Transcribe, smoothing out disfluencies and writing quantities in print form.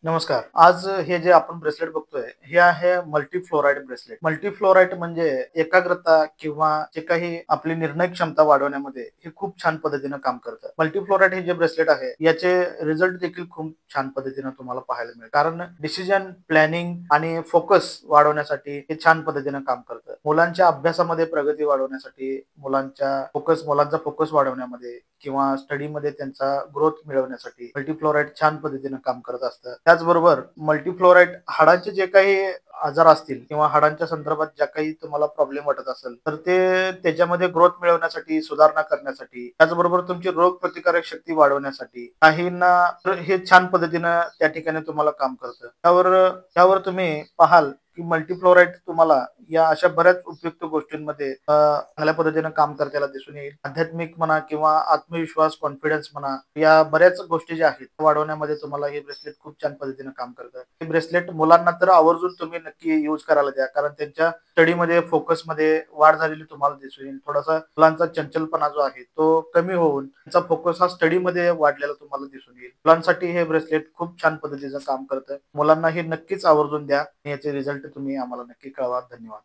नमस्कार. आज हे जे आपण ब्रेसलेट बघतोय, हे आहे मल्टीफ्लोराइड ब्रेसलेट. मल्टीफ्लोराइड म्हणजे एकाग्रता किंवा जे काही आपली निर्णय क्षमता वाढवण्यामध्ये हे खूप छान पद्धतीनं काम करतं. मल्टीफ्लोराइड हे जे ब्रेसलेट आहे, याचे रिझल्ट देखील खूप छान पद्धतीनं तुम्हाला पाहायला मिळेल. कारण डिसिजन प्लॅनिंग आणि फोकस वाढवण्यासाठी हे छान पद्धतीनं काम करतं. मुलांच्या अभ्यासामध्ये प्रगती वाढवण्यासाठी, मुलांचा फोकस वाढवण्यामध्ये किंवा स्टडीमध्ये त्यांचा ग्रोथ मिळवण्यासाठी मल्टीफ्लोराइड छान पद्धतीनं काम करत असतं. त्याचबरोबर मल्टीफ्लोराइड हाडांचे जे काही आजार असतील किंवा हाडांच्या संदर्भात ज्या काही तुम्हाला प्रॉब्लेम वाटत असेल तर ते त्याच्यामध्ये ग्रोथ मिळवण्यासाठी, सुधारणा करण्यासाठी, त्याचबरोबर तुमची रोग प्रतिकारक शक्ती वाढवण्यासाठी काहींना तर हे छान पद्धतीनं त्या ठिकाणी तुम्हाला काम करतं. त्यावर तुम्ही पाहाल की मल्टीफ्लोराइड तुम्हाला या अशा बऱ्याच उपयुक्त गोष्टींमध्ये चांगल्या पद्धतीनं काम करताना दिसून येईल. आध्यात्मिक म्हणा किंवा आत्मविश्वास, कॉन्फिडन्स म्हणा, या बऱ्याच गोष्टी ज्या आहेत वाढवण्यामध्ये तुम्हाला हे ब्रेसलेट खूप छान पद्धतीनं काम करतं. हे ब्रेसलेट मुलांना तर आवर्जून तुम्ही नक्की यूज करायला द्या, कारण त्यांच्या स्टडीमध्ये, फोकसमध्ये वाढ झालेली तुम्हाला दिसून येईल. थोडासा मुलांचा चंचलपणा जो आहे तो कमी होऊन त्यांचा फोकस हा स्टडीमध्ये वाढलेला तुम्हाला दिसून येईल. मुलांसाठी हे ब्रेसलेट खूप छान पद्धतीचं काम करतं. मुलांना हे नक्कीच आवर्जून द्या. याचे रिझल्ट तुम्ही आम्हाला नक्की कळवा. धन्यवाद.